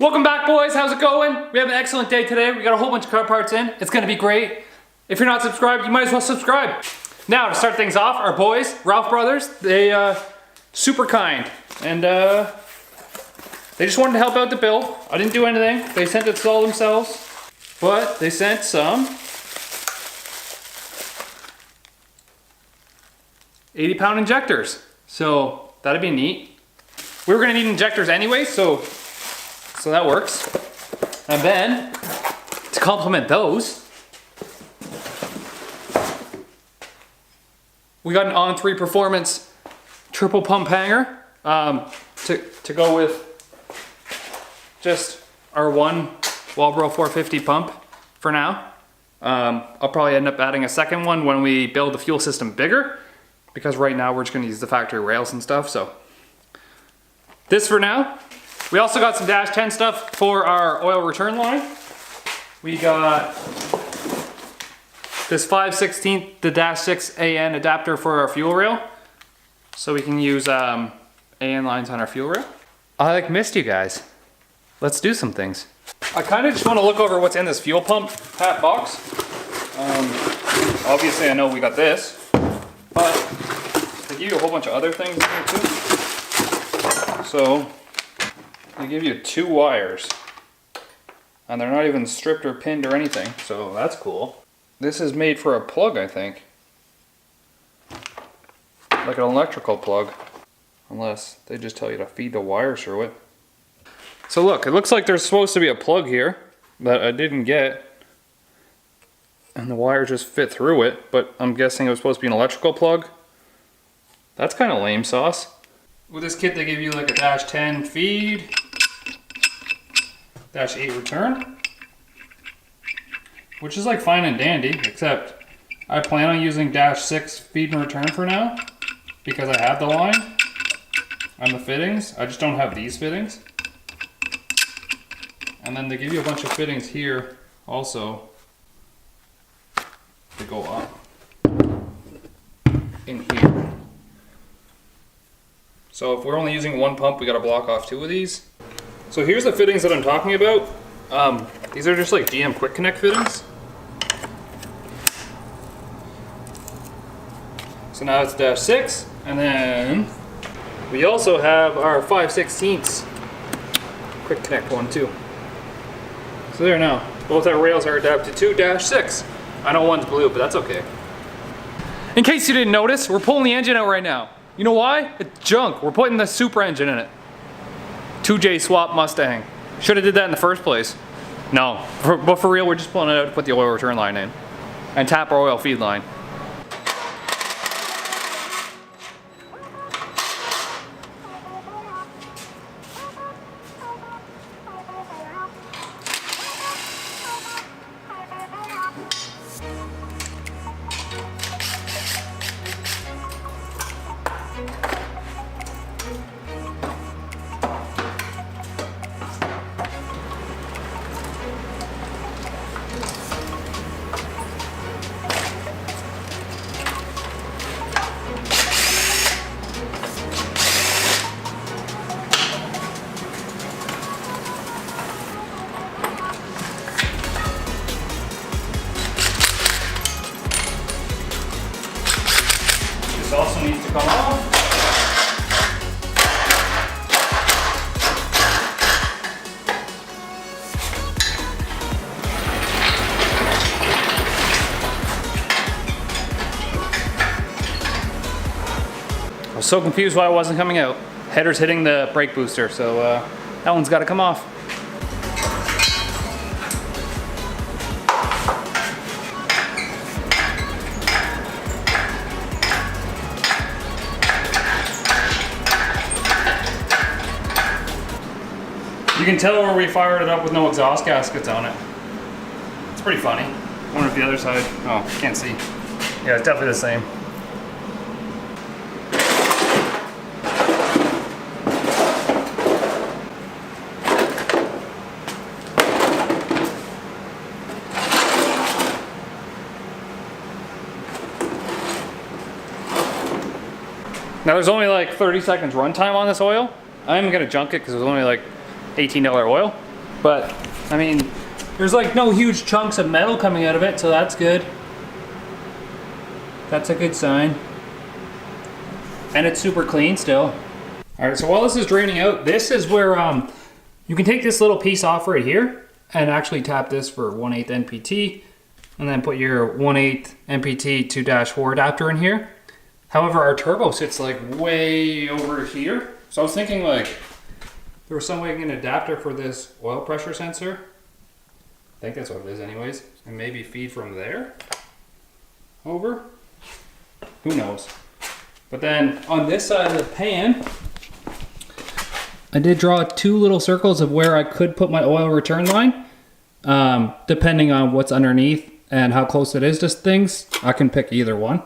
Welcome back, boys. How's it going? We have an excellent day today. We got a whole bunch of car parts in. It's gonna be great. If you're not subscribed, you might as well subscribe. Now, to start things off, our boys, Ralph Brothers, they super kind. And they just wanted to help out the build. I didn't do anything. They sent it all themselves. But they sent some 80-pound injectors. So that'd be neat. We were gonna need injectors anyway, so that works. And then, to complement those, we got an On3 Performance triple pump hanger to go with just our one Walbro 450 pump for now. I'll probably end up adding a second one when we build the fuel system bigger, because right now we're just gonna use the factory rails and stuff, so. This for now. We also got some Dash 10 stuff for our oil return line. We got this 5/16 the Dash 6 AN adapter for our fuel rail, so we can use AN lines on our fuel rail. I missed you guys. Let's do some things. I kind of just want to look over what's in this fuel pump hat box. Obviously I know we got this, but they give you a whole bunch of other things in here too. So they give you 2 wires, and they're not even stripped or pinned or anything, so that's cool. This is made for a plug, I think. Like an electrical plug, unless they just tell you to feed the wires through it. So look, it looks like there's supposed to be a plug here that I didn't get, and the wire just fit through it, but I'm guessing it was supposed to be an electrical plug. That's kind of lame sauce. With this kit they give you like a Dash 10 feed, Dash 8 return, which is like fine and dandy, except I plan on using Dash 6 feed and return for now, because I have the line and the fittings. I just don't have these fittings. And then they give you a bunch of fittings here also to go up in here. So if we're only using one pump, we gotta block off 2 of these. So here's the fittings that I'm talking about. These are just like GM Quick Connect fittings. So now it's Dash 6, and then we also have our 5/16 Quick Connect one too. So there now, both our rails are adapted to Dash 6. I know one's blue, but that's okay. In case you didn't notice, we're pulling the engine out right now. You know why? It's junk. We're putting the super engine in it. 2J swap Mustang. Should have did that in the first place. No, but for real, we're just pulling it out to put the oil return line in and tap our oil feed line. This also needs to come off. I was so confused why it wasn't coming out. Header's hitting the brake booster, so that one's got to come off. You can tell where we fired it up with no exhaust gaskets on it. It's pretty funny. I wonder if the other side, oh, can't see. Yeah, it's definitely the same. Now there's only like 30 seconds runtime on this oil. I'm gonna junk it because it was only like $18 oil. But I mean, there's like no huge chunks of metal coming out of it, so that's good. That's a good sign. And it's super clean still. All right, so while this is draining out, this is where you can take this little piece off right here and actually tap this for 1/8 NPT and then put your 1/8 NPT 2-4 adapter in here. However, our turbo sits like way over here. So I was thinking like there was some way to get an adapter for this oil pressure sensor. I think that's what it is anyways. And maybe feed from there over. Who knows? But then on this side of the pan, I did draw 2 little circles of where I could put my oil return line. Depending on what's underneath and how close it is to things, I can pick either one.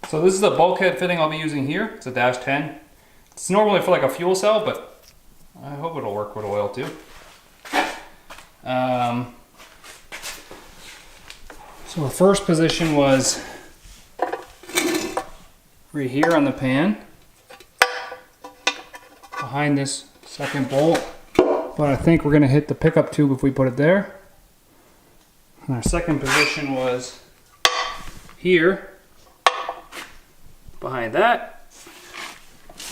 So this is the bulkhead fitting I'll be using here. It's a -10. It's normally for like a fuel cell, but I hope it'll work with oil too. So our first position was right here on the pan, behind this second bolt, but I think we're gonna hit the pickup tube if we put it there. And our second position was here, behind that,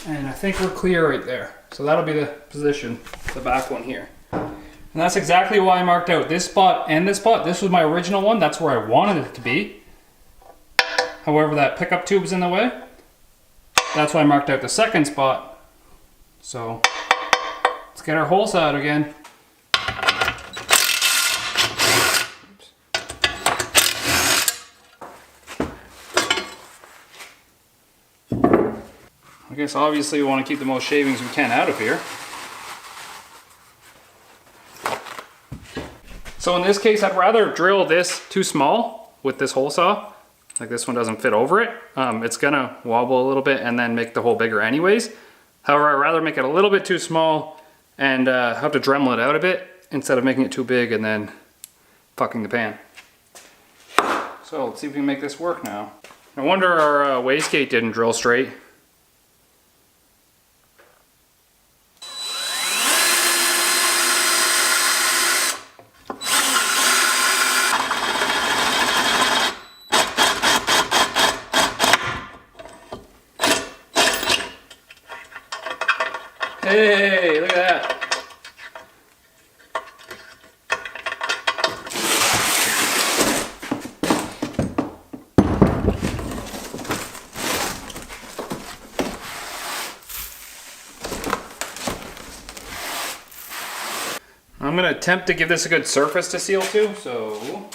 and I think we're clear right there. So that'll be the position, the back one here. And that's exactly why I marked out this spot and this spot. This was my original one. That's where I wanted it to be. However, that pickup tube is in the way. That's why I marked out the second spot. So let's get our holes out again. I guess obviously we want to keep the most shavings we can out of here. So in this case, I'd rather drill this too small with this hole saw. Like this one doesn't fit over it. It's gonna wobble a little bit and then make the hole bigger anyways. However, I'd rather make it a little bit too small and have to Dremel it out a bit instead of making it too big and then fucking the pan. So let's see if we can make this work now. No wonder our wastegate didn't drill straight. Hey, look at that. I'm going to attempt to give this a good surface to seal to, so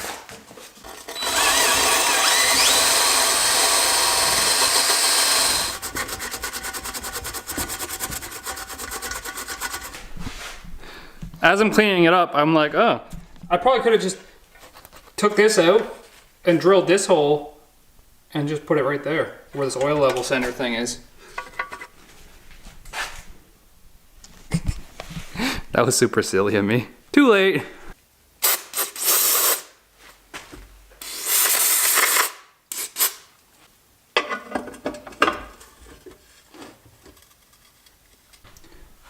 as I'm cleaning it up, I'm like, oh, I probably could have just took this out and drilled this hole and just put it right there where this oil level center thing is. That was super silly of me. Too late.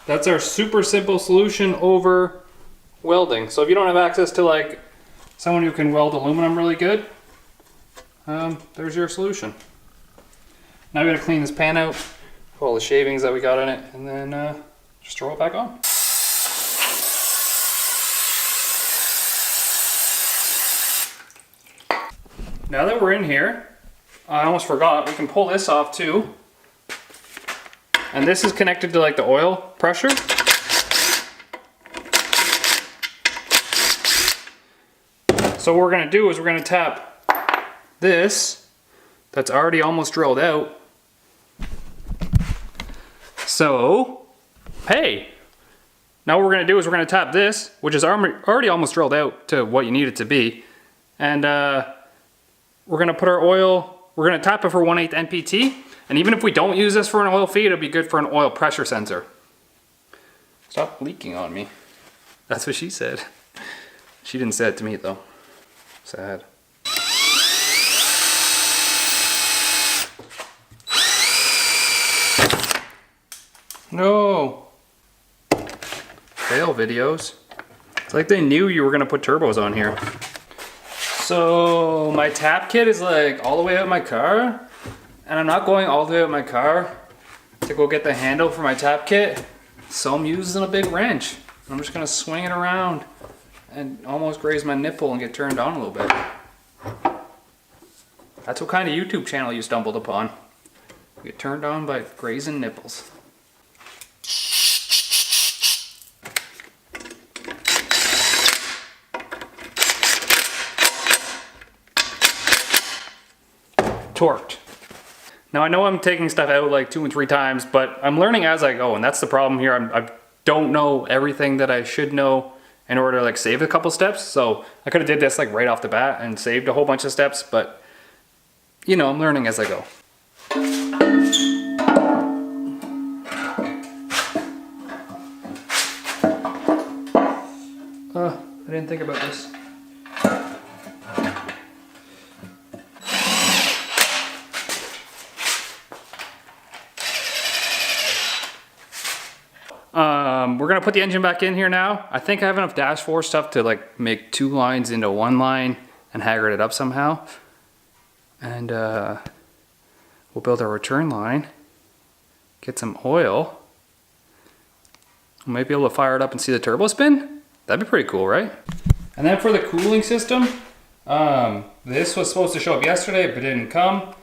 That's our super simple solution over welding. So if you don't have access to like someone who can weld aluminum really good, there's your solution. Now we gotta clean this pan out, all the shavings that we got in it, and then just throw it back on. Now that we're in here, I almost forgot, we can pull this off too. And this is connected to like the oil pressure. So what we're gonna do is we're gonna tap this, that's already almost drilled out. So, hey, now what we're gonna do is we're gonna tap this, which is already almost drilled out to what you need it to be. And we're gonna put our oil, we're gonna tap it for 1/8 NPT. And even if we don't use this for an oil feed, it'll be good for an oil pressure sensor. Stop leaking on me. That's what she said. She didn't say it to me though. Sad. fail videos. It's like they knew you were gonna put turbos on here. So my tap kit is like all the way out my car, and I'm not going all the way out my car to go get the handle for my tap kit. So I'm using a big wrench. I'm just gonna swing it around and almost graze my nipple and get turned on a little bit. That's what kind of YouTube channel you stumbled upon. You get turned on by grazing nipples. Torqued. Now I know I'm taking stuff out like 2 and 3 times, but I'm learning as I go, and that's the problem here. I don't know everything that I should know in order to like save a couple steps. So I could have did this like right off the bat and saved a whole bunch of steps, but you know, I'm learning as I go. I didn't think about this. We're gonna put the engine back in here now. I think I have enough dash 4 stuff to like make 2 lines into 1 line and Haggard it up somehow. And we'll build our return line, get some oil. We might be able to fire it up and see the turbo spin. That'd be pretty cool, right? And then for the cooling system, this was supposed to show up yesterday, but didn't come.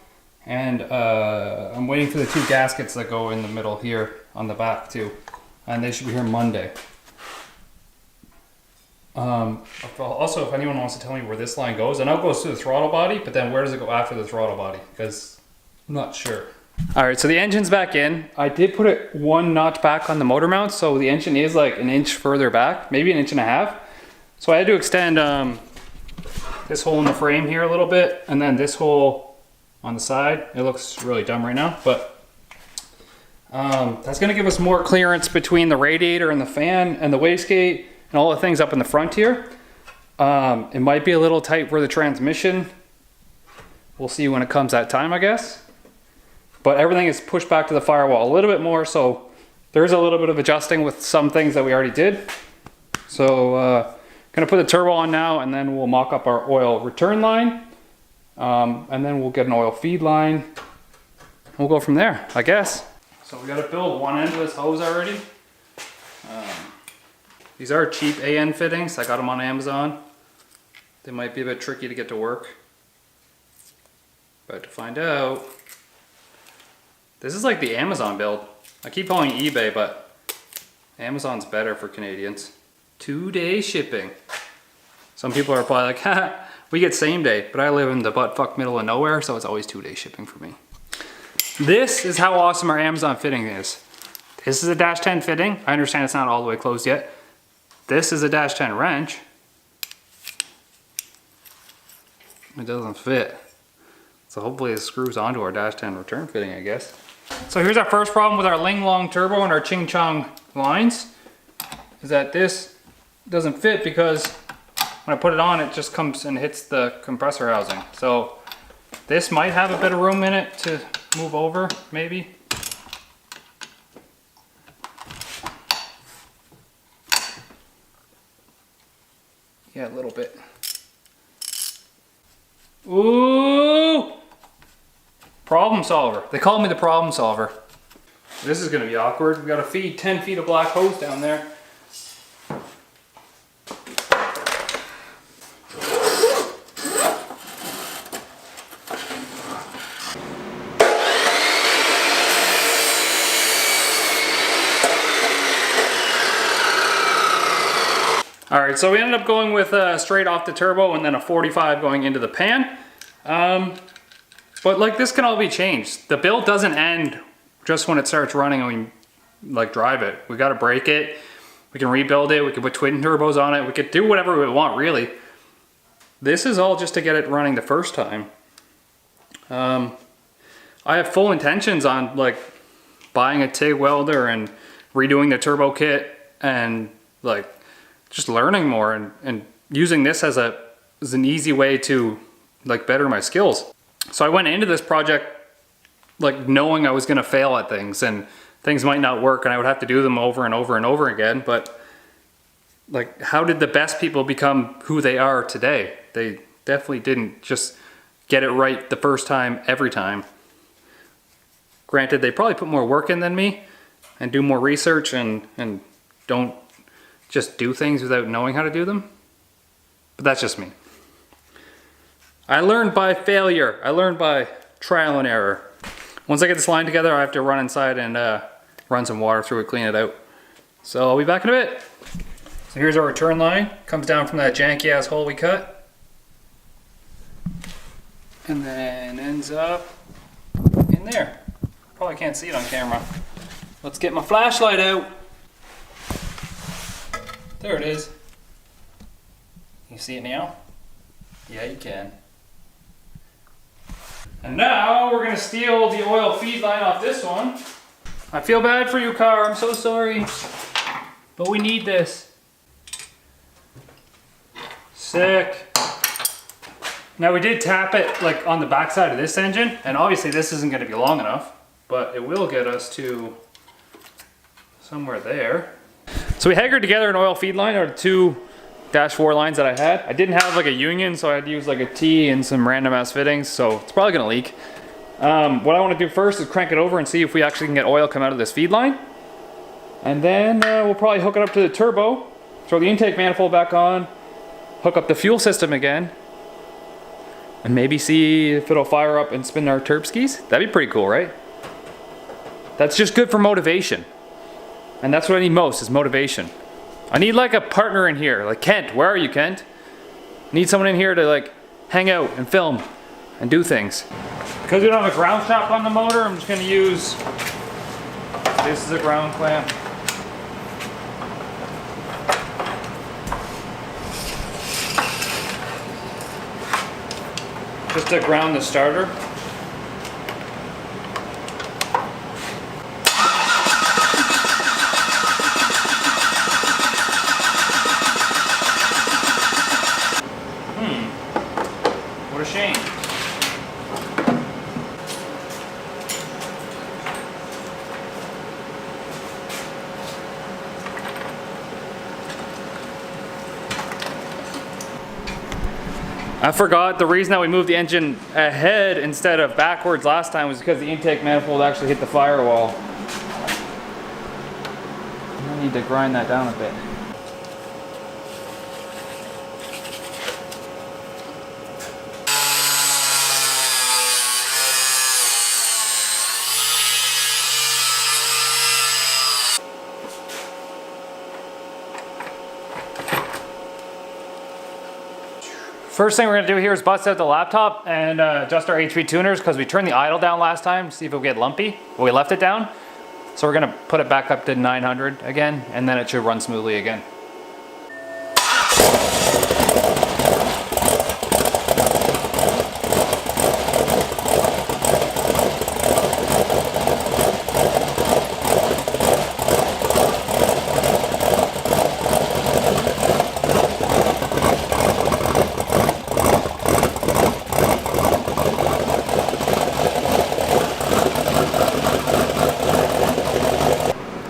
And I'm waiting for the 2 gaskets that go in the middle here on the back too. And they should be here Monday. Also, if anyone wants to tell me where this line goes, I know it goes to the throttle body, but then where does it go after the throttle body? Because I'm not sure. All right, so the engine's back in. I did put it 1 notch back on the motor mount, so the engine is like 1 inch further back, maybe 1.5 inches. So I had to extend this hole in the frame here a little bit, and then this hole on the side. It looks really dumb right now, but that's gonna give us more clearance between the radiator and the fan and the wastegate and all the things up in the front here. It might be a little tight for the transmission. We'll see when it comes that time, I guess. But everything is pushed back to the firewall a little bit more, so there's a little bit of adjusting with some things that we already did. So gonna put the turbo on now, and then we'll mock up our oil return line. And then we'll get an oil feed line. We'll go from there, I guess. So we gotta build one end of this hose already. These are cheap AN fittings. I got them on Amazon. They might be a bit tricky to get to work. But to find out, this is like the Amazon build. I keep calling it eBay, but Amazon's better for Canadians. 2-day shipping. Some people are probably like, ha, we get same day, but I live in the butt-fuck middle of nowhere, so it's always 2-day shipping for me. This is how awesome our Amazon fitting is. This is a dash 10 fitting. I understand it's not all the way closed yet. This is a dash 10 wrench. It doesn't fit. So hopefully it screws onto our dash 10 return fitting, I guess. So here's our first problem with our Ling Long turbo and our Ching Chong lines, is that this doesn't fit because when I put it on, it just comes and hits the compressor housing. So this might have a bit of room in it to move over, maybe. Yeah, a little bit. Ooh! Problem solver. They call me the problem solver. This is gonna be awkward. We gotta feed 10 feet of black hose down there. All right, so we ended up going with straight off the turbo and then a 45 going into the pan. But like this can all be changed. The build doesn't end just when it starts running and we like drive it. We gotta break it. We can rebuild it. We can put twin turbos on it. We could do whatever we want, really. This is all just to get it running the first time. I have full intentions on like buying a TIG welder and redoing the turbo kit and like just learning more and using this as an easy way to like better my skills. So I went into this project like knowing I was gonna fail at things and things might not work and I would have to do them over and over and over again, but like, how did the best people become who they are today? They definitely didn't just get it right the first time, every time. Granted, they probably put more work in than me and do more research and don't just do things without knowing how to do them. But that's just me. I learned by failure. I learned by trial and error. Once I get this line together, I have to run inside and run some water through it, clean it out. So I'll be back in a bit. So here's our return line. Comes down from that janky ass hole we cut. And then ends up in there. Probably can't see it on camera. Let's get my flashlight out. There it is. You see it now? Yeah, you can. And now we're gonna steal the oil feed line off this one. I feel bad for you, car. I'm so sorry. But we need this. Sick. Now we did tap it like on the backside of this engine, and obviously this isn't gonna be long enough, but it will get us to somewhere there. So we haggered together an oil feed line out of 2 -4 lines that I had. I didn't have like a union, so I had to use like a T and some random ass fittings, so it's probably gonna leak. What I want to do first is crank it over and see if we actually can get oil come out of this feed line. And then we'll probably hook it up to the turbo, throw the intake manifold back on, hook up the fuel system again, and maybe see if it'll fire up and spin our turb skis. That'd be pretty cool, right? That's just good for motivation. And that's what I need most, is motivation. I need like a partner in here, like Kent. Where are you, Kent? Need someone in here to like hang out and film and do things. Because we don't have a ground strap on the motor, I'm just gonna use, this is a ground clamp. Just to ground the starter. What a shame. I forgot the reason that we moved the engine ahead instead of backwards last time was because the intake manifold actually hit the firewall. I need to grind that down a bit. First thing we're gonna do here is bust out the laptop and adjust our HP tuners, because we turned the idle down last time to see if it would get lumpy, but we left it down. So we're gonna put it back up to 900 again, and then it should run smoothly again.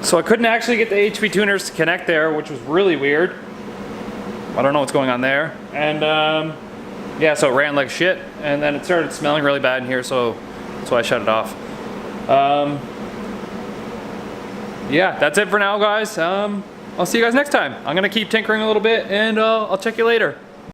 So I couldn't actually get the HP tuners to connect there, which was really weird. I don't know what's going on there. And yeah, so it ran like shit, and then it started smelling really bad in here, so that's why I shut it off. Yeah, that's it for now, guys. I'll see you guys next time. I'm gonna keep tinkering a little bit, and I'll check you later.